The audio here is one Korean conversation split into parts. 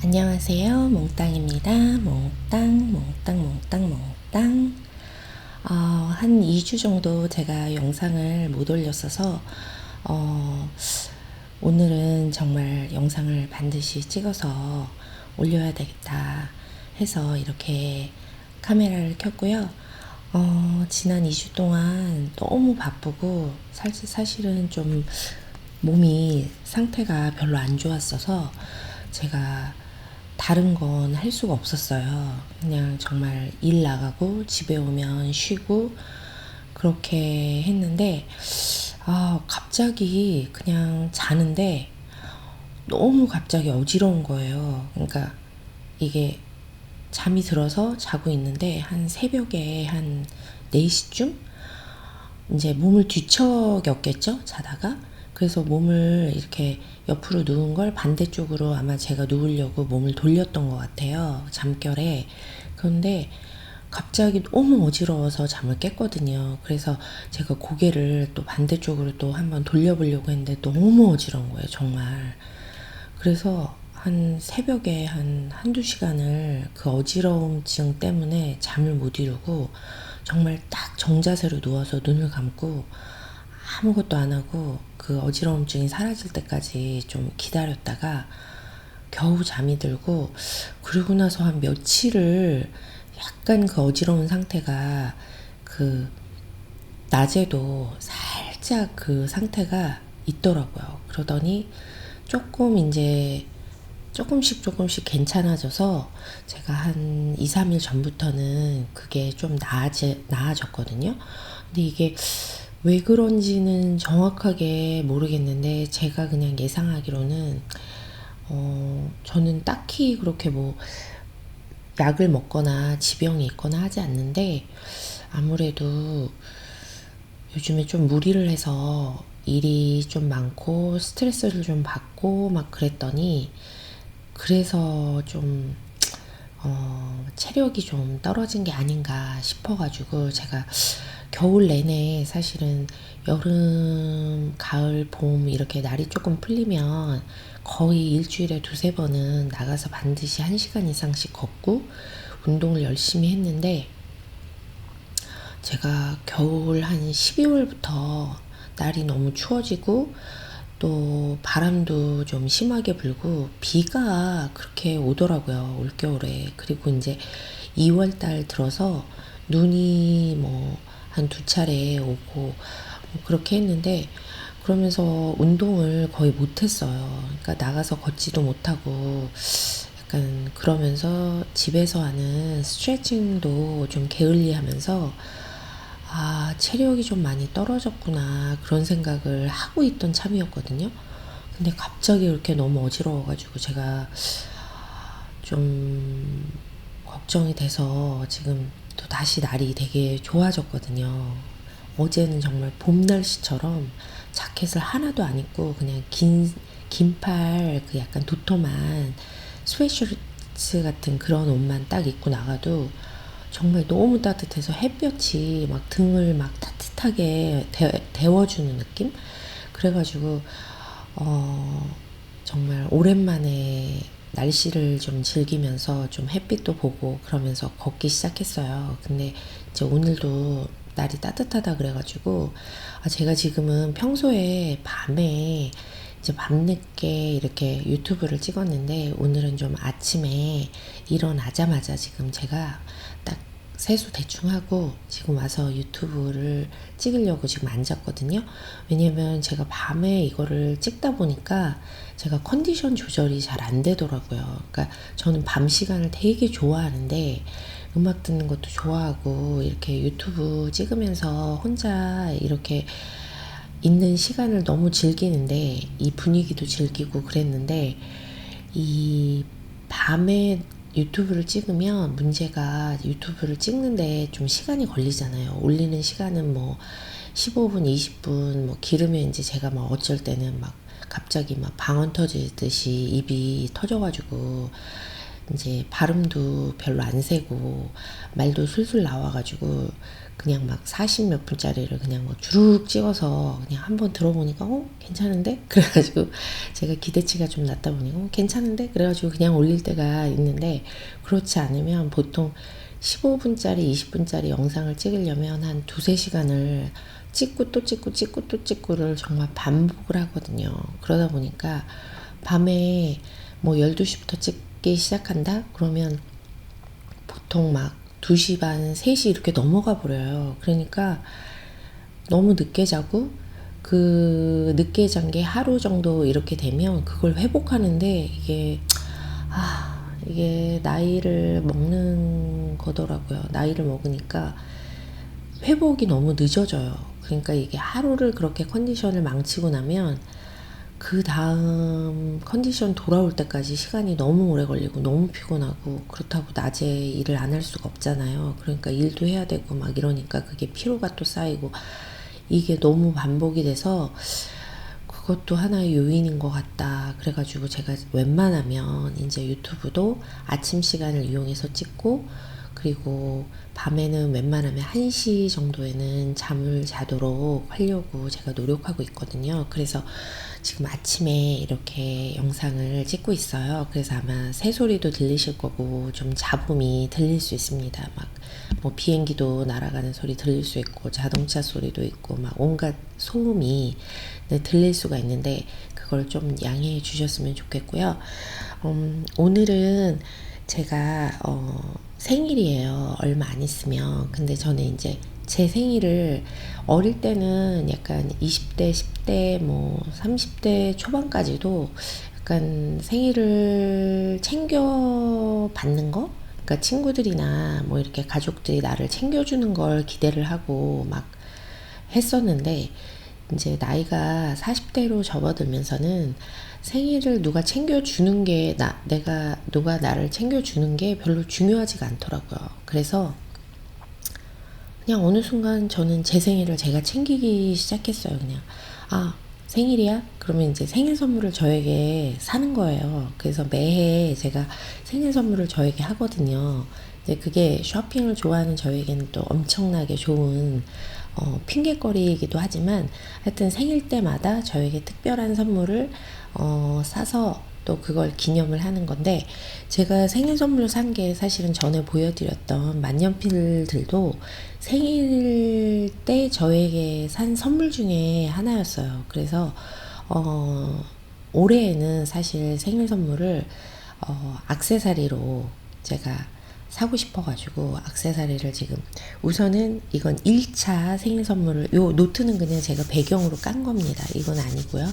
안녕하세요. 몽땅입니다. 몽땅, 몽땅, 몽땅, 몽땅. 한 2주 정도 제가 영상을 못 올렸어서, 오늘은 정말 영상을 반드시 찍어서 올려야 되겠다 해서 이렇게 카메라를 켰고요. 지난 2주 동안 너무 바쁘고, 사실은 좀 몸이 상태가 별로 안 좋았어서 제가 다른 건 할 수가 없었어요. 그냥 정말 일 나가고 집에 오면 쉬고 그렇게 했는데, 갑자기 그냥 자는데 너무 갑자기 어지러운 거예요. 그러니까 이게 잠이 들어서 자고 있는데 한 새벽에 한 4시쯤 이제 몸을 뒤척였겠죠? 자다가. 그래서 몸을 이렇게 옆으로 누운 걸 반대쪽으로 아마 제가 누우려고 몸을 돌렸던 것 같아요. 잠결에. 그런데 갑자기 너무 어지러워서 잠을 깼거든요. 그래서 제가 고개를 또 반대쪽으로 또 한번 돌려보려고 했는데 너무 어지러운 거예요, 정말. 그래서 한 새벽에 한두 시간을 그 어지러움증 때문에 잠을 못 이루고 정말 딱 정자세로 누워서 눈을 감고 아무것도 안 하고 그 어지러움증이 사라질 때까지 좀 기다렸다가 겨우 잠이 들고, 그러고 나서 한 며칠을 약간 그 어지러운 상태가 그 낮에도 살짝 그 상태가 있더라고요. 그러더니 조금 이제 조금씩 괜찮아져서 제가 한 2, 3일 전부터는 그게 좀 나아졌거든요. 근데 이게 왜 그런지는 정확하게 모르겠는데 제가 그냥 예상하기로는 저는 딱히 그렇게 뭐 약을 먹거나 지병이 있거나 하지 않는데, 아무래도 요즘에 좀 무리를 해서 일이 좀 많고 스트레스를 좀 받고 막 그랬더니, 그래서 좀 체력이 좀 떨어진 게 아닌가 싶어가지고, 제가 겨울 내내 사실은 여름, 가을, 봄 이렇게 날이 조금 풀리면 거의 일주일에 두세 번은 나가서 반드시 1시간 이상씩 걷고 운동을 열심히 했는데, 제가 겨울 한 12월부터 날이 너무 추워지고 또 바람도 좀 심하게 불고 비가 그렇게 오더라고요, 올겨울에. 그리고 이제 2월 달 들어서 눈이 뭐 한 2차례 오고 뭐 그렇게 했는데, 그러면서 운동을 거의 못했어요. 그러니까 나가서 걷지도 못하고 약간 그러면서 집에서 하는 스트레칭도 좀 게을리하면서 체력이 좀 많이 떨어졌구나 그런 생각을 하고 있던 참이었거든요. 근데 갑자기 이렇게 너무 어지러워가지고 제가 좀 걱정이 돼서 지금 또 다시 날이 되게 좋아졌거든요. 어제는 정말 봄 날씨처럼 자켓을 하나도 안 입고 그냥 긴팔 그 약간 도톰한 스웨트셔츠 같은 그런 옷만 딱 입고 나가도 정말 너무 따뜻해서 햇볕이 막 등을 막 따뜻하게 데워주는 느낌? 그래가지고 정말 오랜만에 날씨를 좀 즐기면서 좀 햇빛도 보고 그러면서 걷기 시작했어요. 근데 이제 오늘도 날이 따뜻하다 그래가지고, 제가 지금은 평소에 밤에 이제 밤늦게 이렇게 유튜브를 찍었는데, 오늘은 좀 아침에 일어나자마자 지금 제가 딱 세수 대충 하고 지금 와서 유튜브를 찍으려고 지금 앉았거든요. 왜냐면 제가 밤에 이거를 찍다 보니까 제가 컨디션 조절이 잘 안 되더라고요. 그러니까 저는 밤 시간을 되게 좋아하는데, 음악 듣는 것도 좋아하고 이렇게 유튜브 찍으면서 혼자 이렇게 있는 시간을 너무 즐기는데, 이 분위기도 즐기고 그랬는데, 이 밤에 유튜브를 찍으면 문제가, 유튜브를 찍는데 좀 시간이 걸리잖아요. 올리는 시간은 뭐 15분, 20분 뭐 기르면 이제 제가 막 어쩔 때는 막 갑자기 막 방언 터지듯이 입이 터져가지고 이제 발음도 별로 안 세고 말도 술술 나와가지고 그냥 막 40 몇 분짜리를 그냥 뭐 주룩 찍어서 그냥 한번 들어보니까 괜찮은데? 그래가지고 제가 기대치가 좀 낮다 보니까 괜찮은데? 그래가지고 그냥 올릴 때가 있는데, 그렇지 않으면 보통 15분짜리 20분짜리 영상을 찍으려면 한 두세 시간을 찍고 또 찍고 찍고 또 찍고를 정말 반복을 하거든요. 그러다 보니까 밤에 뭐 12시부터 찍기 시작한다? 그러면 보통 막 2시 반, 3시 이렇게 넘어가 버려요. 그러니까 너무 늦게 자고, 그 늦게 잔 게 하루 정도 이렇게 되면 그걸 회복하는데 이게 나이를 먹는 거더라고요. 나이를 먹으니까 회복이 너무 늦어져요. 그러니까 이게 하루를 그렇게 컨디션을 망치고 나면 그 다음 컨디션 돌아올 때까지 시간이 너무 오래 걸리고 너무 피곤하고, 그렇다고 낮에 일을 안 할 수가 없잖아요. 그러니까 일도 해야 되고 막 이러니까 그게 피로가 또 쌓이고, 이게 너무 반복이 돼서 그것도 하나의 요인인 것 같다. 그래가지고 제가 웬만하면 이제 유튜브도 아침 시간을 이용해서 찍고, 그리고 밤에는 웬만하면 1시 정도에는 잠을 자도록 하려고 제가 노력하고 있거든요. 그래서 지금 아침에 이렇게 영상을 찍고 있어요. 그래서 아마 새소리도 들리실 거고 좀 잡음이 들릴 수 있습니다. 막 뭐 비행기도 날아가는 소리 들릴 수 있고 자동차 소리도 있고 막 온갖 소음이 들릴 수가 있는데, 그걸 좀 양해해 주셨으면 좋겠고요. 오늘은 제가 생일이에요. 얼마 안 있으면. 근데 저는 이제 제 생일을 어릴 때는 약간 20대, 10대, 뭐 30대 초반까지도 약간 생일을 챙겨 받는 거? 그러니까 친구들이나 뭐 이렇게 가족들이 나를 챙겨주는 걸 기대를 하고 막 했었는데, 이제 나이가 40대로 접어들면서는 생일을 누가 챙겨주는 게 누가 나를 챙겨주는 게 별로 중요하지가 않더라고요. 그래서 그냥 어느 순간 저는 제 생일을 제가 챙기기 시작했어요. 그냥 생일이야? 그러면 이제 생일 선물을 저에게 사는 거예요. 그래서 매해 제가 생일 선물을 저에게 하거든요. 근데 그게 쇼핑을 좋아하는 저에게는 또 엄청나게 좋은 핑계거리이기도 하지만, 하여튼 생일 때마다 저에게 특별한 선물을 사서 또 그걸 기념을 하는 건데, 제가 생일 선물 산 게 사실은 전에 보여드렸던 만년필들도 생일 때 저에게 산 선물 중에 하나였어요. 그래서 올해에는 사실 생일 선물을 액세서리로 제가 사고 싶어가지고 액세서리를 지금, 우선은 이건 1차 생일 선물을, 요 노트는 그냥 제가 배경으로 깐 겁니다. 이건 아니고요.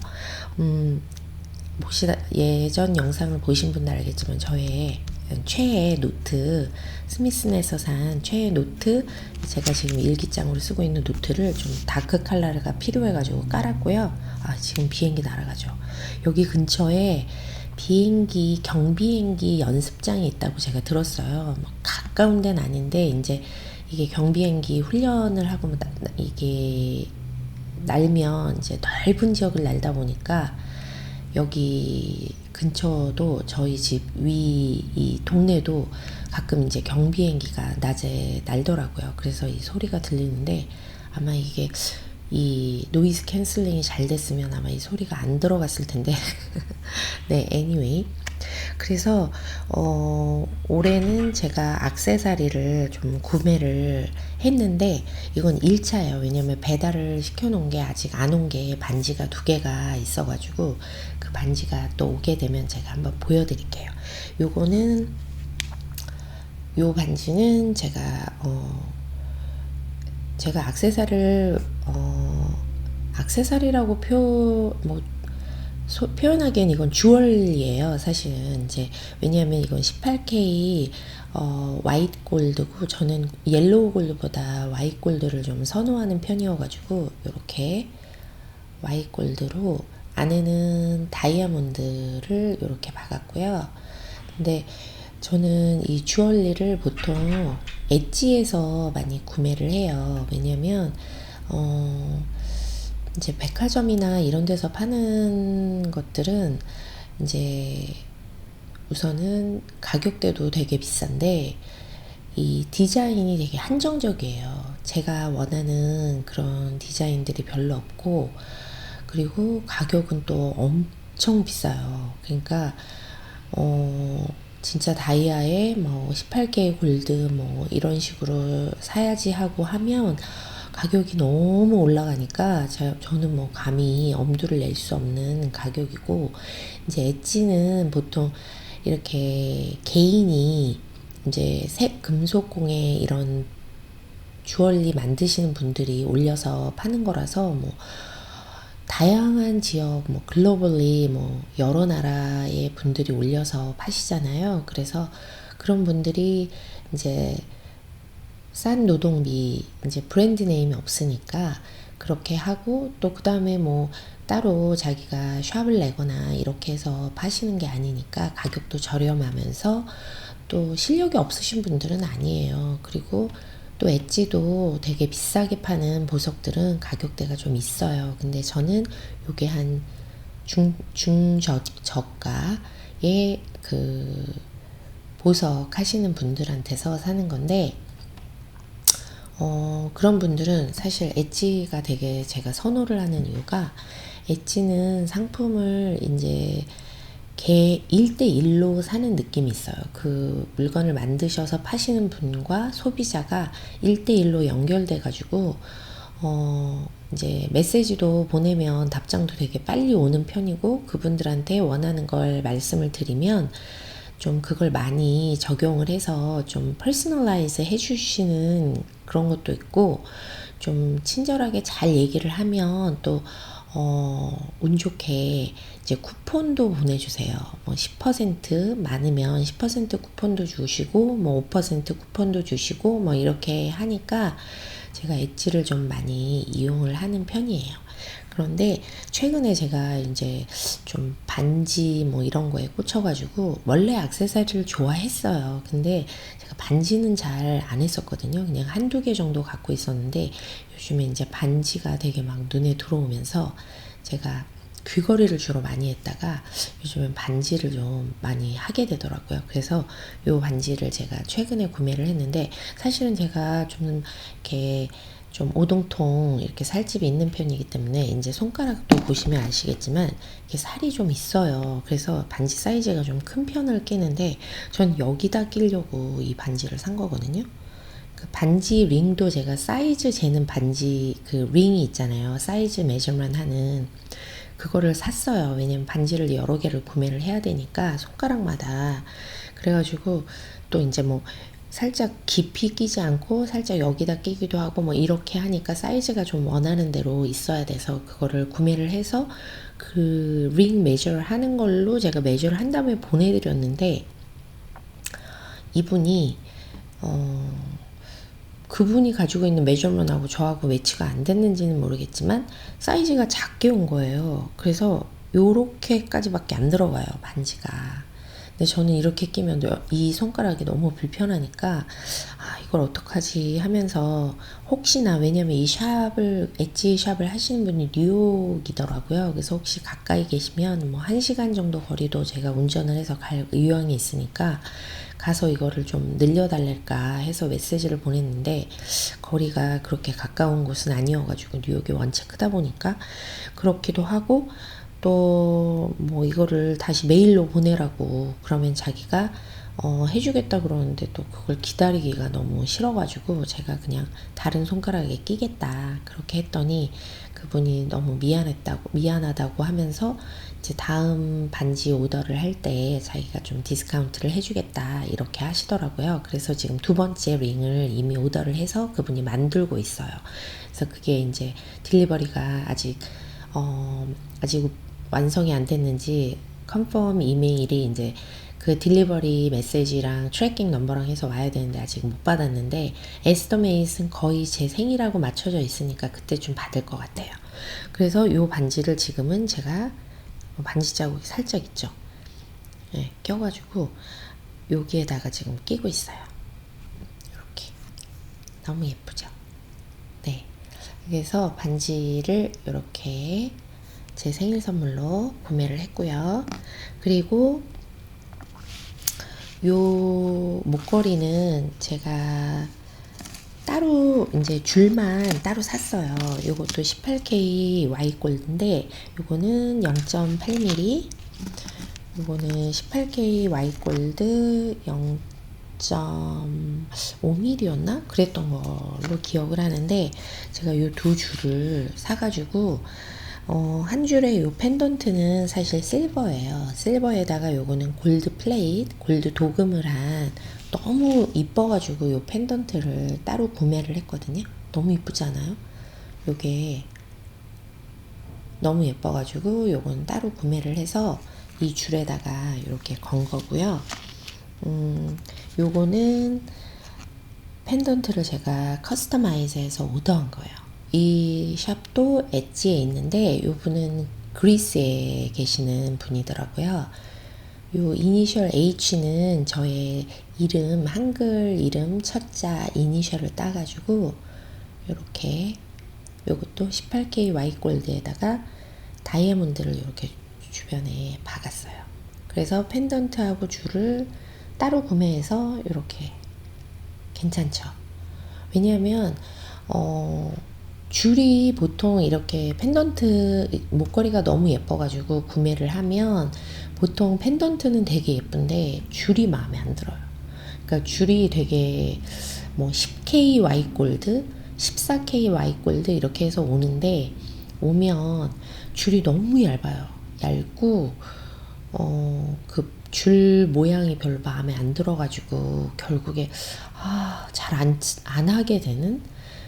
예전 영상을 보신 분들 알겠지만 저의 최애 노트, 스미슨에서 산 최애 노트, 제가 지금 일기장으로 쓰고 있는 노트를 좀 다크 컬러가 필요해가지고 깔았고요. 지금 비행기 날아가죠. 여기 근처에 경비행기 연습장이 있다고 제가 들었어요. 가까운 데는 아닌데, 이제 이게 경비행기 훈련을 하고 이게 날면 이제 넓은 지역을 날다 보니까 여기 근처도 저희 집 위 이 동네도 가끔 이제 경비행기가 낮에 날더라고요. 그래서 이 소리가 들리는데, 아마 이게 이 노이즈 캔슬링이 잘 됐으면 아마 이 소리가 안 들어갔을 텐데 네, anyway. 그래서 올해는 제가 액세서리를 좀 구매를 했는데, 이건 1차예요. 왜냐면 배달을 시켜놓은 게 아직 안 온 게 반지가 2개가 있어가지고, 그 반지가 또 오게 되면 제가 한번 보여드릴게요. 요 반지는 제가 액세서리라고 표현하기엔 이건 주얼리예요. 사실은 이제 왜냐하면 이건 18K 화이트 골드고, 저는 옐로우 골드보다 화이트 골드를 좀 선호하는 편이어가지고 이렇게 화이트 골드로 안에는 다이아몬드를 이렇게 박았고요. 근데 저는 이 주얼리를 보통 엣지에서 많이 구매를 해요. 왜냐면 이제 백화점이나 이런 데서 파는 것들은 이제 우선은 가격대도 되게 비싼데 이 디자인이 되게 한정적이에요. 제가 원하는 그런 디자인들이 별로 없고, 그리고 가격은 또 엄청 비싸요. 그러니까 진짜 다이아에 뭐 18K 골드 뭐 이런 식으로 사야지 하고 하면 가격이 너무 올라가니까 저는 뭐 감히 엄두를 낼 수 없는 가격이고, 이제 엣지는 보통 이렇게 개인이 이제 금속공예 이런 주얼리 만드시는 분들이 올려서 파는 거라서 뭐 다양한 지역 뭐 글로벌리 뭐 여러 나라의 분들이 올려서 파시잖아요. 그래서 그런 분들이 이제 싼 노동비, 이제 브랜드 네임이 없으니까 그렇게 하고, 또 그 다음에 뭐 따로 자기가 샵을 내거나 이렇게 해서 파시는 게 아니니까 가격도 저렴하면서, 또 실력이 없으신 분들은 아니에요. 그리고 또 엣지도 되게 비싸게 파는 보석들은 가격대가 좀 있어요. 근데 저는 요게 한 중저가의 그 보석 하시는 분들한테서 사는 건데, 그런 분들은 사실 엣지가 되게 제가 선호를 하는 이유가, 엣지는 상품을 이제 1대1로 사는 느낌이 있어요. 그 물건을 만드셔서 파시는 분과 소비자가 1대1로 연결돼가지고, 이제 메시지도 보내면 답장도 되게 빨리 오는 편이고, 그분들한테 원하는 걸 말씀을 드리면 좀 그걸 많이 적용을 해서 좀 퍼스널라이즈 해주시는 그런 것도 있고, 좀 친절하게 잘 얘기를 하면 또 운 좋게 이제 쿠폰도 보내주세요. 뭐 10% 많으면 10% 쿠폰도 주시고, 뭐 5% 쿠폰도 주시고, 뭐 이렇게 하니까 제가 엣지를 좀 많이 이용을 하는 편이에요. 그런데 최근에 제가 이제 좀 반지 뭐 이런 거에 꽂혀가지고, 원래 액세서리를 좋아했어요. 근데 제가 반지는 잘 안 했었거든요. 그냥 한두 개 정도 갖고 있었는데, 요즘에 이제 반지가 되게 막 눈에 들어오면서 제가 귀걸이를 주로 많이 했다가 요즘엔 반지를 좀 많이 하게 되더라고요. 그래서 요 반지를 제가 최근에 구매를 했는데, 사실은 제가 좀 이렇게 좀 오동통 이렇게 살집이 있는 편이기 때문에 이제 손가락도 보시면 아시겠지만 이렇게 살이 좀 있어요. 그래서 반지 사이즈가 좀 큰 편을 끼는데, 전 여기다 끼려고 이 반지를 산 거거든요. 그 반지 링도 제가 사이즈 재는 반지 그 링이 있잖아요. 사이즈 메저먼 하는 그거를 샀어요. 왜냐면 반지를 여러 개를 구매를 해야 되니까 손가락마다. 그래가지고 또 이제 뭐 살짝 깊이 끼지 않고 살짝 여기다 끼기도 하고 뭐 이렇게 하니까 사이즈가 좀 원하는 대로 있어야 돼서 그거를 구매를 해서 그 링 메저를 하는 걸로 제가 메저를 한 다음에 보내드렸는데, 이분이 그분이 가지고 있는 메저먼하고 저하고 매치가 안 됐는지는 모르겠지만 사이즈가 작게 온 거예요. 그래서 요렇게까지밖에 안 들어가요, 반지가. 근데 저는 이렇게 끼면 이 손가락이 너무 불편하니까 이걸 어떡하지 하면서, 혹시나, 왜냐면 이 엣지 샵을 하시는 분이 뉴욕이더라고요. 그래서 혹시 가까이 계시면 뭐 1시간 정도 거리도 제가 운전을 해서 갈 의향이 있으니까 가서 이거를 좀 늘려달랄까 해서 메시지를 보냈는데, 거리가 그렇게 가까운 곳은 아니어가지고, 뉴욕이 원체 크다 보니까 그렇기도 하고, 또 뭐 이거를 다시 메일로 보내라고 그러면 자기가 해주겠다 그러는데, 또 그걸 기다리기가 너무 싫어가지고 제가 그냥 다른 손가락에 끼겠다 그렇게 했더니, 그분이 너무 미안하다고 하면서 이제 다음 반지 오더를 할 때 자기가 좀 디스카운트를 해주겠다 이렇게 하시더라고요. 그래서 지금 두 번째 링을 이미 오더를 해서 그분이 만들고 있어요. 그래서 그게 이제 딜리버리가 아직 완성이 안 됐는지 컨펌 이메일이 이제 그 딜리버리 메시지랑 트래킹 넘버랑 해서 와야 되는데 아직 못 받았는데, 에스터메이트는 거의 제 생일하고 맞춰져 있으니까 그때쯤 받을 것 같아요. 그래서 요 반지를 지금은 제가 반지 자국이 살짝 있죠. 네, 껴가지고 여기에다가 지금 끼고 있어요. 이렇게 너무 예쁘죠? 네. 그래서 반지를 이렇게 제 생일 선물로 구매를 했고요. 그리고 요 목걸이는 제가 따로 이제 줄만 따로 샀어요. 요것도 18K Y 골드인데 요거는 0.8mm, 요거는 18K Y 골드 0.5mm였나? 그랬던 걸로 기억을 하는데 제가 요 두 줄을 사가지고 한 줄에 요 펜던트는 사실 실버예요. 실버에다가 요거는 골드 플레이트, 골드 도금을 한 너무 이뻐가지고 요 펜던트를 따로 구매를 했거든요. 너무 이쁘지 않아요? 요게 너무 예뻐가지고 요건 따로 구매를 해서 이 줄에다가 이렇게 건 거고요. 요거는 펜던트를 제가 커스터마이즈해서 오더한 거예요. 이 샵도 엣지에 있는데 이분은 그리스에 계시는 분이더라고요. 요 이니셜 H는 저의 이름, 한글 이름 첫자 이니셜을 따가지고 이렇게 요것도 18K Y 골드에다가 다이아몬드를 이렇게 주변에 박았어요. 그래서 펜던트하고 줄을 따로 구매해서 이렇게 괜찮죠. 왜냐하면 줄이 보통 이렇게 펜던트 목걸이가 너무 예뻐가지고 구매를 하면 보통 펜던트는 되게 예쁜데 줄이 마음에 안 들어요. 그러니까 줄이 되게 뭐 10K Y 골드, 14K Y 골드 이렇게 해서 오는데 오면 줄이 너무 얇아요. 얇고 그 줄 모양이 별로 마음에 안 들어가지고 결국에 잘 안 하게 되는.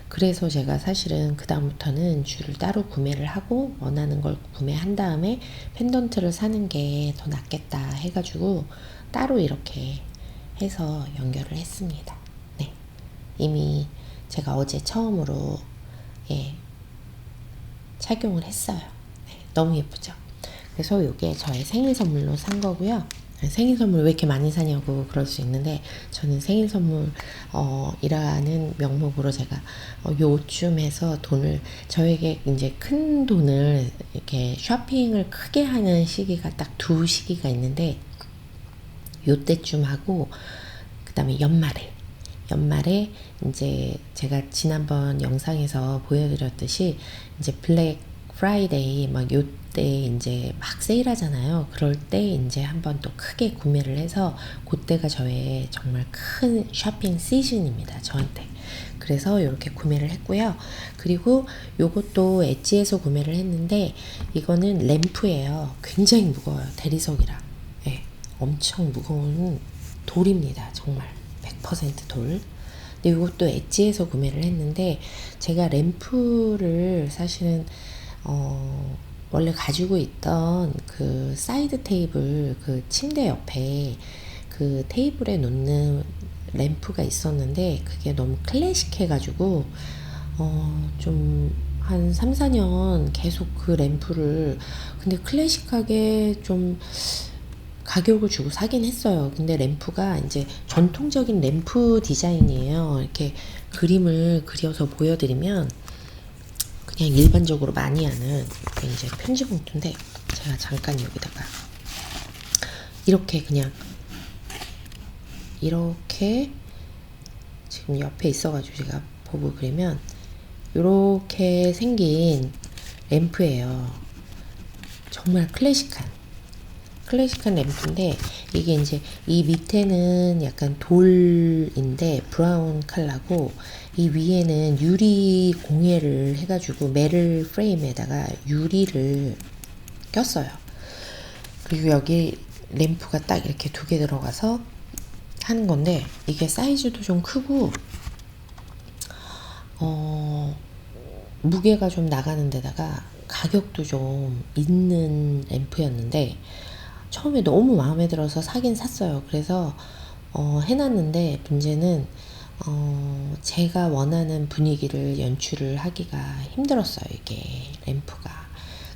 그래서 제가 사실은 그 다음부터는 줄을 따로 구매를 하고 원하는 걸 구매한 다음에 펜던트를 사는 게 더 낫겠다 해가지고 따로 이렇게 해서 연결을 했습니다. 네, 이미 제가 어제 처음으로 착용을 했어요. 네, 너무 예쁘죠? 그래서 이게 저의 생일 선물로 산 거고요. 생일 선물 왜 이렇게 많이 사냐고 그럴 수 있는데 저는 생일 선물 이라는 명목으로 제가 요쯤 해서 돈을 저에게 이제 큰 돈을 이렇게 쇼핑을 크게 하는 시기가 딱 두 시기가 있는데 요때쯤 하고 그다음에 연말에 이제 제가 지난번 영상에서 보여드렸듯이 이제 블랙 프라이데이 막 요때 이제 막 세일하잖아요. 그럴 때 이제 한번 또 크게 구매를 해서 그때가 저의 정말 큰 쇼핑 시즌입니다. 저한테. 그래서 이렇게 구매를 했고요. 그리고 요것도 엣지에서 구매를 했는데 이거는 램프예요. 굉장히 무거워요. 대리석이라. 네, 엄청 무거운 돌입니다. 정말 100% 돌. 근데 이것도 엣지에서 구매를 했는데 제가 램프를 사실은 원래 가지고 있던 그 사이드 테이블 그 침대 옆에 그 테이블에 놓는 램프가 있었는데 그게 너무 클래식해 가지고 좀 한 3, 4년 계속 그 램프를 근데 클래식하게 좀 가격을 주고 사긴 했어요. 근데 램프가 이제 전통적인 램프 디자인이에요. 이렇게 그림을 그려서 보여드리면 그냥 일반적으로 많이 하는 이제 편지 봉투인데 제가 잠깐 여기다가 이렇게 그냥 이렇게 지금 옆에 있어가지고 제가 보고 그리면 이렇게 생긴 램프예요. 정말 클래식한 램프인데 이게 이제 이 밑에는 약간 돌인데 브라운 컬러고 이 위에는 유리 공예를 해가지고 메tal 프레임에다가 유리를 꼈어요. 그리고 여기 램프가 딱 이렇게 두 개 들어가서 하는 건데 이게 사이즈도 좀 크고 무게가 좀 나가는 데다가 가격도 좀 있는 램프였는데 처음에 너무 마음에 들어서 사긴 샀어요. 그래서 해놨는데 문제는 제가 원하는 분위기를 연출을 하기가 힘들었어요. 이게 램프가.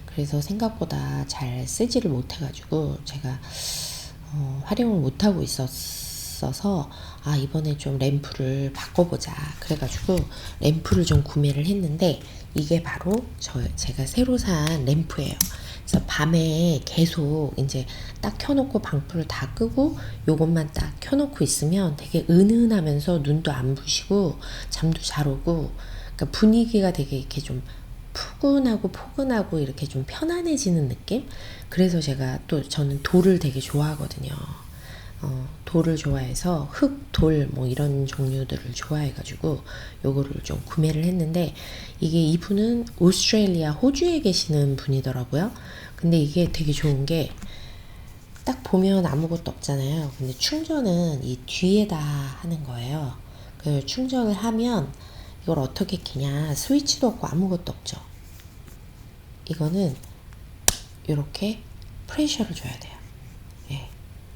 그래서 생각보다 잘 쓰지를 못해가지고 제가 활용을 못하고 있었어요. 있었어서 이번에 좀 램프를 바꿔보자 그래가지고 램프를 좀 구매를 했는데 이게 바로 제가 새로 산 램프예요. 그래서 밤에 계속 이제 딱 켜놓고 방불을 다 끄고 요것만 딱 켜놓고 있으면 되게 은은하면서 눈도 안 부시고 잠도 잘 오고, 그러니까 분위기가 되게 이렇게 좀 푸근하고 포근하고 이렇게 좀 편안해지는 느낌? 그래서 저는 돌을 되게 좋아하거든요. 돌을 좋아해서 흙, 돌 뭐 이런 종류들을 좋아해가지고 요거를 좀 구매를 했는데, 이게 이분은 오스트레일리아 호주에 계시는 분이더라고요. 근데 이게 되게 좋은 게 딱 보면 아무것도 없잖아요. 근데 충전은 이 뒤에다 하는 거예요. 그 충전을 하면 이걸 어떻게 켜냐, 스위치도 없고 아무것도 없죠. 이거는 이렇게 프레셔를 줘야 돼요. 예.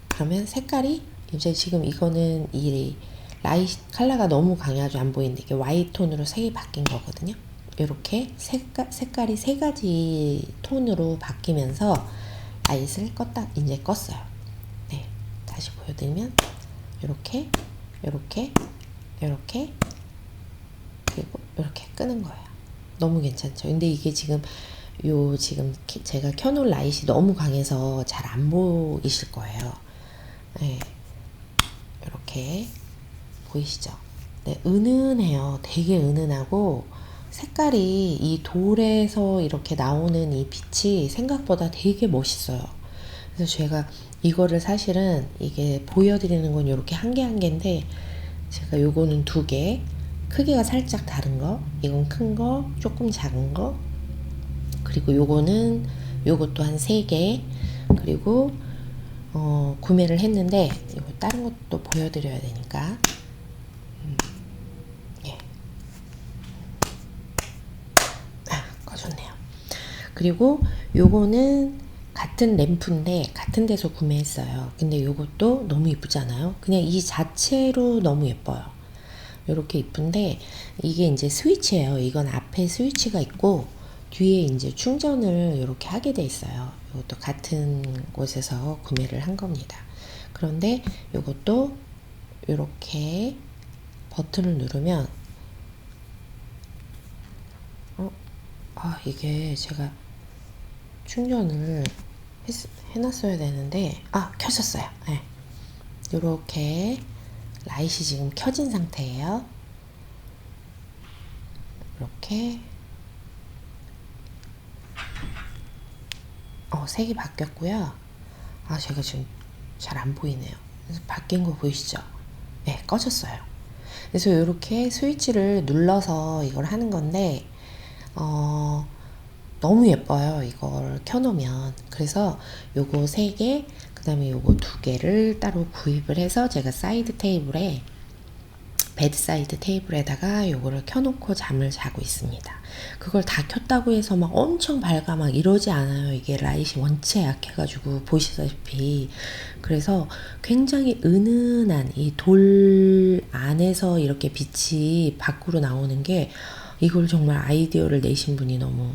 그러면 색깔이 이제 지금 이거는 이 라이트 컬러가 너무 강해가지고 안 보이는데 이게 화이트 톤으로 색이 바뀐 거거든요. 이렇게 색깔이 세 가지 톤으로 바뀌면서 라이트를 이제 껐어요. 네, 다시 보여드리면 이렇게 그리고 이렇게 끄는 거예요. 너무 괜찮죠? 근데 이게 지금 제가 켜놓은 라이트이 너무 강해서 잘 안 보이실 거예요. 네, 이렇게 보이시죠? 네, 은은해요. 되게 은은하고 색깔이 이 돌에서 이렇게 나오는 이 빛이 생각보다 되게 멋있어요. 그래서 제가 이거를 사실은 이게 보여드리는 건 이렇게 한 개 한 개인데, 제가 요거는 2개, 크기가 살짝 다른 거, 이건 큰 거, 조금 작은 거, 그리고 요것도 한 3개, 그리고 구매를 했는데 이거 다른 것도 보여드려야 되니까 예. 꺼졌네요. 그리고 요거는 같은 램프인데 같은 데서 구매했어요. 근데 요것도 너무 이쁘잖아요. 그냥 이 자체로 너무 예뻐요. 요렇게 이쁜데 이게 이제 스위치예요. 이건 앞에 스위치가 있고 뒤에 이제 충전을 이렇게 하게 돼 있어요. 이것도 같은 곳에서 구매를 한 겁니다. 그런데 이것도 이렇게 버튼을 누르면 이게 제가 충전을 해놨어야 되는데 켜졌어요. 네. 이렇게 라이트이 지금 켜진 상태예요. 이렇게 색이 바뀌었고요. 제가 지금 잘 안 보이네요. 그래서 바뀐 거 보이시죠? 네, 꺼졌어요. 그래서 이렇게 스위치를 눌러서 이걸 하는 건데 너무 예뻐요. 이걸 켜놓으면. 그래서 요거 3개, 그 다음에 요거 2개를 따로 구입을 해서 제가 베드사이드 테이블에다가 요거를 켜놓고 잠을 자고 있습니다. 그걸 다 켰다고 해서 막 엄청 밝아 막 이러지 않아요. 이게 라이트이 원체 약해가지고 보시다시피. 그래서 굉장히 은은한 이 돌 안에서 이렇게 빛이 밖으로 나오는 게, 이걸 정말 아이디어를 내신 분이 너무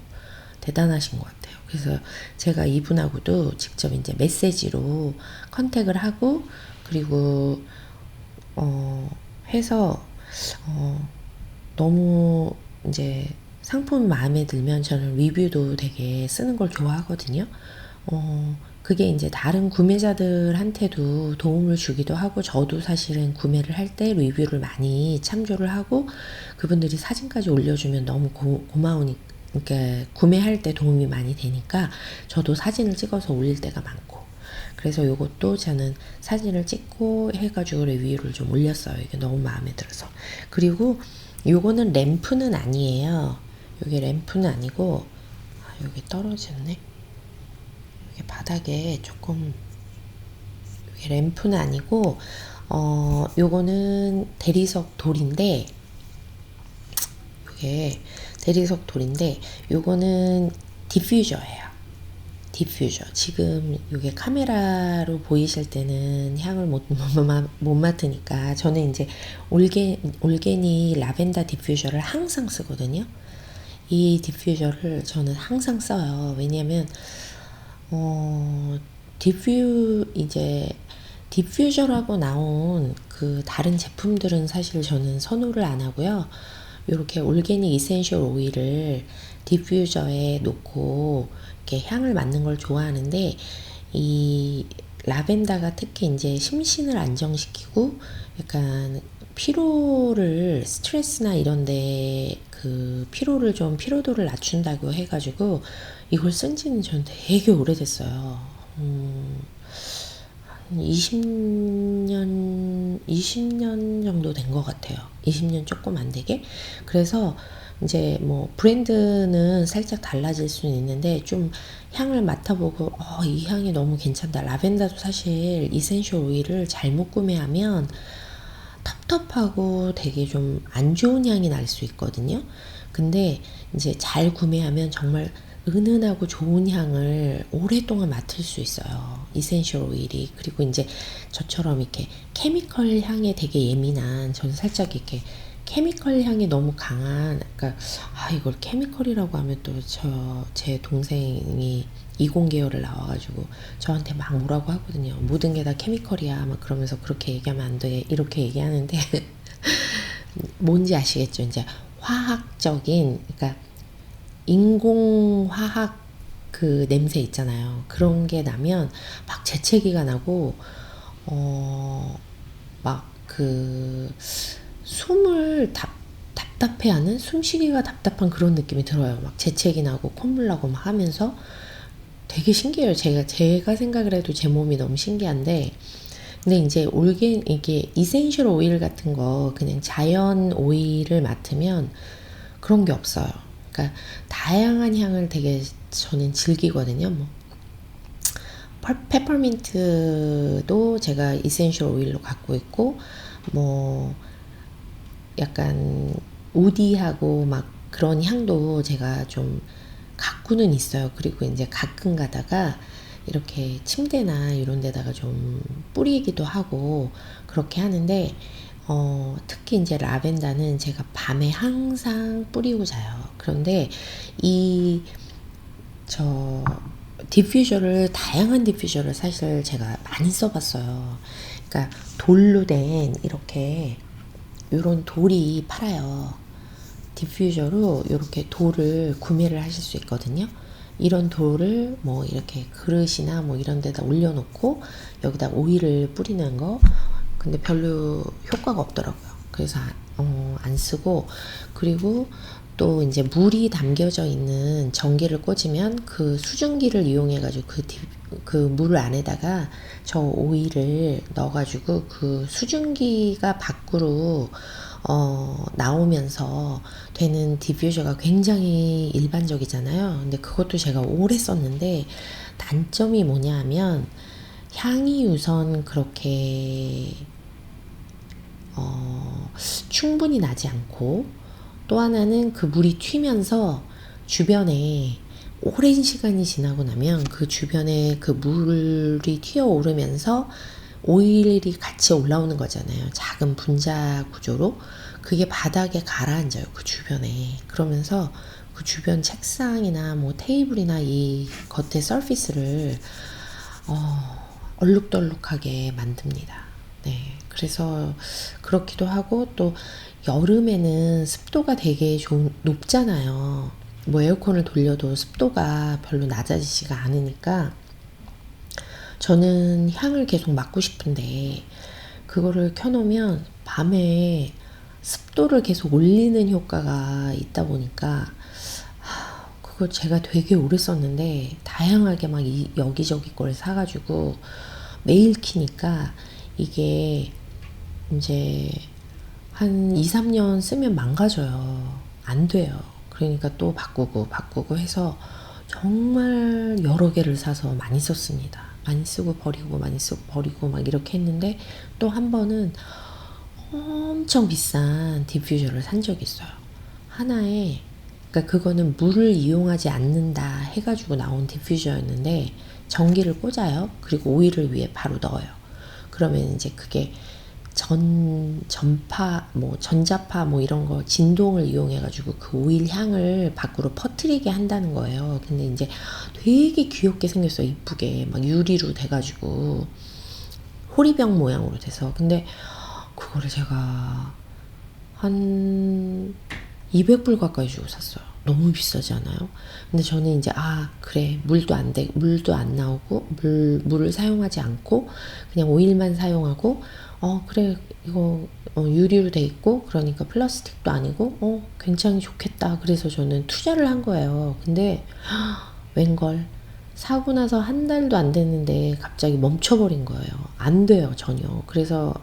대단하신 것 같아요. 그래서 제가 이분하고도 직접 이제 메시지로 컨택을 하고, 그리고 해서 너무 이제 상품 마음에 들면 저는 리뷰도 되게 쓰는 걸 좋아하거든요. 그게 이제 다른 구매자들한테도 도움을 주기도 하고, 저도 사실은 구매를 할 때 리뷰를 많이 참조를 하고 그분들이 사진까지 올려주면 너무 고마우니까, 그러니까 구매할 때 도움이 많이 되니까 저도 사진을 찍어서 올릴 때가 많고, 그래서 요것도 저는 사진을 찍고 해가지고 리뷰를 좀 올렸어요. 이게 너무 마음에 들어서. 그리고 요거는 램프는 아니에요. 요게 램프는 아니고, 여기 떨어졌네. 이게 바닥에 조금, 요게 램프는 아니고, 요거는 대리석 돌인데, 요게 대리석 돌인데, 요거는 디퓨저예요. 디퓨저. 지금 이게 카메라로 보이실 때는 향을 못 맡으니까 저는 이제 올게니 라벤더 디퓨저를 항상 쓰거든요. 이 디퓨저를 저는 항상 써요. 왜냐면 디퓨저라고 나온 그 다른 제품들은 사실 저는 선호를 안 하고요. 이렇게 올게닉 이센셜 오일을 디퓨저에 놓고 이렇게 향을 맡는 걸 좋아하는데, 이 라벤더가 특히 이제 심신을 안정시키고 약간 피로를, 스트레스나 이런데 그 피로도를 낮춘다고 해가지고 이걸 쓴 지는 전 되게 오래됐어요. 20년 정도 된 것 같아요. 20년 조금 안 되게. 그래서 이제 뭐 브랜드는 살짝 달라질 수는 있는데, 좀 향을 맡아보고 이 향이 너무 괜찮다. 라벤더도 사실 이센셜 오일을 잘못 구매하면 텁텁하고 되게 좀 안 좋은 향이 날 수 있거든요. 근데 이제 잘 구매하면 정말 은은하고 좋은 향을 오랫동안 맡을 수 있어요. 이센셜 오일이. 그리고 이제 저처럼 이렇게 케미컬 향에 되게 예민한, 저는 살짝 이렇게 케미컬 향이 너무 강한, 그러니까 이걸 케미컬이라고 하면 또 제 동생이 이공계열을 나와가지고 저한테 막 뭐라고 하거든요. 모든 게 다 케미컬이야 막 그러면서, 그렇게 얘기하면 안 돼 이렇게 얘기하는데 뭔지 아시겠죠? 이제 화학적인, 그러니까 인공화학 그 냄새 있잖아요. 그런 게 나면 막 재채기가 나고, 막 그 숨을 답답해하는, 숨쉬기가 답답한 그런 느낌이 들어요. 막 재채기 나고 콧물 나고 막 하면서 되게 신기해요. 제가 생각을 해도 제 몸이 너무 신기한데, 근데 이제 이게 이센셜 오일 같은 거 그냥 자연 오일을 맡으면 그런 게 없어요. 그러니까 다양한 향을 되게 저는 즐기거든요. 뭐 페퍼민트도 제가 이센셜 오일로 갖고 있고, 뭐 약간 우디하고 막 그런 향도 제가 좀 갖고는 있어요. 그리고 이제 가끔 가다가 이렇게 침대나 이런 데다가 좀 뿌리기도 하고 그렇게 하는데, 특히 이제 라벤더는 제가 밤에 항상 뿌리고 자요. 그런데 저 다양한 디퓨저를 사실 제가 많이 써봤어요. 그러니까 돌로 된 이런 돌이 팔아요. 디퓨저로 이렇게 돌을 구매를 하실 수 있거든요. 이런 돌을 뭐 이렇게 그릇이나 뭐 이런 데다 올려놓고 여기다 오일을 뿌리는 거. 근데 별로 효과가 없더라고요. 그래서 안 쓰고, 그리고 또 이제 물이 담겨져 있는 전기를 꽂으면 그 수증기를 이용해가지고 그 물 안에다가 저 오일을 넣어가지고 그 수증기가 밖으로 나오면서 되는 디퓨저가 굉장히 일반적이잖아요. 근데 그것도 제가 오래 썼는데, 단점이 뭐냐 하면 향이 우선 그렇게 충분히 나지 않고, 또 하나는 그 물이 튀면서 주변에 오랜 시간이 지나고 나면 그 주변에 그 물이 튀어오르면서 오일이 같이 올라오는 거잖아요. 작은 분자 구조로. 그게 바닥에 가라앉아요. 그 주변에. 그러면서 그 주변 책상이나 뭐 테이블이나 이 겉에 서피스를 얼룩덜룩하게 만듭니다. 네. 그래서 그렇기도 하고, 또 여름에는 습도가 되게 높잖아요. 뭐 에어컨을 돌려도 습도가 별로 낮아지지가 않으니까 저는 향을 계속 맡고 싶은데, 그거를 켜놓으면 밤에 습도를 계속 올리는 효과가 있다 보니까 그거 제가 되게 오래 썼는데, 다양하게 막 여기저기 걸 사가지고 매일 키니까 이게 이제 한 2, 3년 쓰면 망가져요. 안 돼요. 그러니까 또 바꾸고 해서 정말 여러 개를 사서 많이 썼습니다. 많이 쓰고 버리고 많이 쓰고 버리고 막 이렇게 했는데, 또 한 번은 엄청 비싼 디퓨저를 산 적이 있어요. 하나에, 그러니까 그거는 물을 이용하지 않는다 해가지고 나온 디퓨저였는데, 전기를 꽂아요. 그리고 오일을 위에 바로 넣어요. 그러면 이제 그게 전파, 뭐 전자파 뭐 이런 거 진동을 이용해가지고 그 오일 향을 밖으로 퍼뜨리게 한다는 거예요. 근데 이제 되게 귀엽게 생겼어요. 이쁘게 막 유리로 돼가지고 호리병 모양으로 돼서. 근데 그거를 제가 한 200불 가까이 주고 샀어요. 너무 비싸지 않아요? 근데 저는 이제 그래, 물도 안 나오고 물을 사용하지 않고 그냥 오일만 사용하고 그래, 이거 유리로 돼 있고 그러니까 플라스틱도 아니고 굉장히 좋겠다. 그래서 저는 투자를 한 거예요. 근데 웬걸 사고 나서 한 달도 안 됐는데 갑자기 멈춰버린 거예요. 안 돼요, 전혀. 그래서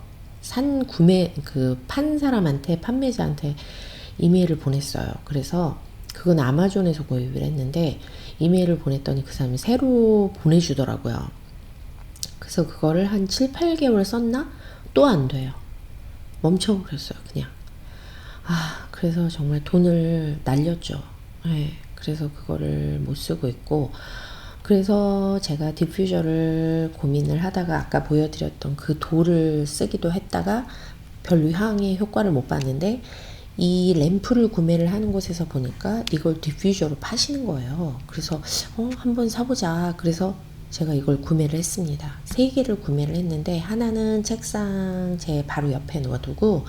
판 사람한테, 판매자한테 이메일을 보냈어요. 그래서 그건 아마존에서 구입을 했는데 이메일을 보냈더니 그 사람이 새로 보내주더라고요. 그래서 그거를 한 7, 8개월 썼나? 또 안 돼요. 멈춰버렸어요, 그냥. 그래서 정말 돈을 날렸죠. 네, 그래서 그거를 못 쓰고 있고, 그래서 제가 디퓨저를 고민을 하다가 아까 보여드렸던 그 돌을 쓰기도 했다가 별로 향의 효과를 못 봤는데, 이 램프를 구매를 하는 곳에서 보니까 이걸 디퓨저로 파시는 거예요. 그래서 한번 사보자. 그래서 제가 이걸 구매를 했습니다. 3개를 구매를 했는데 하나는 책상 제 바로 옆에 놓아두고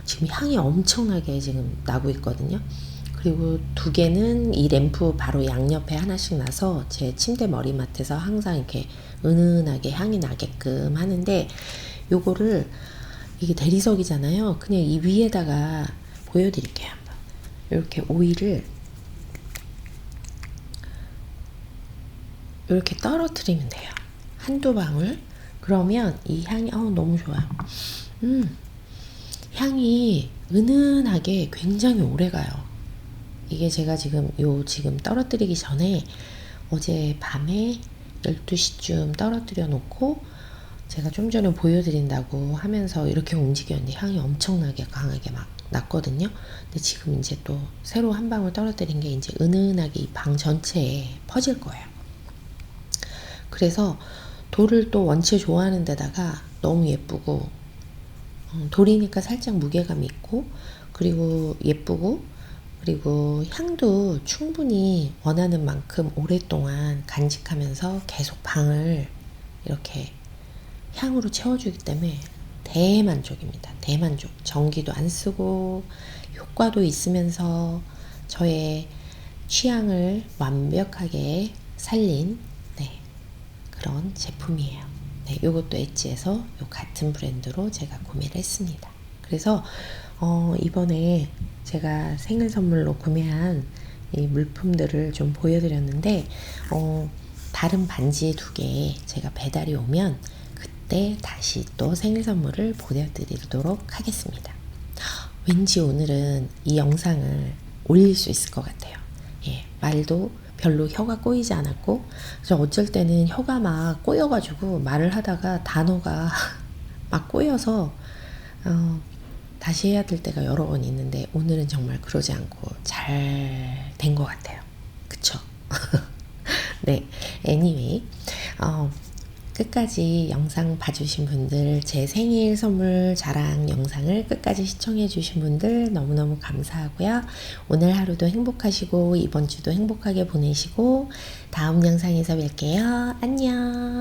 지금 향이 엄청나게 지금 나고 있거든요. 그리고 2개는 이 램프 바로 양옆에 하나씩 나서 제 침대 머리맡에서 항상 이렇게 은은하게 향이 나게끔 하는데, 요거를 이게 대리석이잖아요. 그냥 이 위에다가 보여드릴게요. 한번 이렇게 오일을 이렇게 떨어뜨리면 돼요. 한두 방울. 그러면 이 향이 너무 좋아요. 향이 은은하게 굉장히 오래 가요. 이게 제가 지금 떨어뜨리기 전에 어제 밤에 12시쯤 떨어뜨려 놓고 제가 좀 전에 보여드린다고 하면서 이렇게 움직였는데 향이 엄청나게 강하게 막 났거든요. 근데 지금 이제 또 새로 한 방울 떨어뜨린 게 이제 은은하게 이 방 전체에 퍼질 거예요. 그래서 돌을 또 원체 좋아하는 데다가 너무 예쁘고, 돌이니까 살짝 무게감이 있고, 그리고 예쁘고, 그리고 향도 충분히 원하는 만큼 오랫동안 간직하면서 계속 방을 이렇게 향으로 채워주기 때문에 대만족입니다. 대만족. 전기도 안 쓰고 효과도 있으면서 저의 취향을 완벽하게 살린 그런 제품이에요. 네, 요것도 엣지에서 요 같은 브랜드로 제가 구매를 했습니다. 그래서 이번에 제가 생일 선물로 구매한 이 물품들을 좀 보여드렸는데, 다른 반지 2개 제가 배달이 오면 그때 다시 또 생일 선물을 보여드리도록 하겠습니다. 왠지 오늘은 이 영상을 올릴 수 있을 것 같아요. 예, 말도 별로 혀가 꼬이지 않았고, 그래서 어쩔 때는 혀가 막 꼬여가지고 말을 하다가 단어가 막 꼬여서 다시 해야 될 때가 여러 번 있는데 오늘은 정말 그러지 않고 잘 된 것 같아요. 그쵸? 네, anyway, 끝까지 영상 봐주신 분들, 제 생일 선물 자랑 영상을 끝까지 시청해 주신 분들 너무너무 감사하고요. 오늘 하루도 행복하시고 이번 주도 행복하게 보내시고 다음 영상에서 뵐게요. 안녕.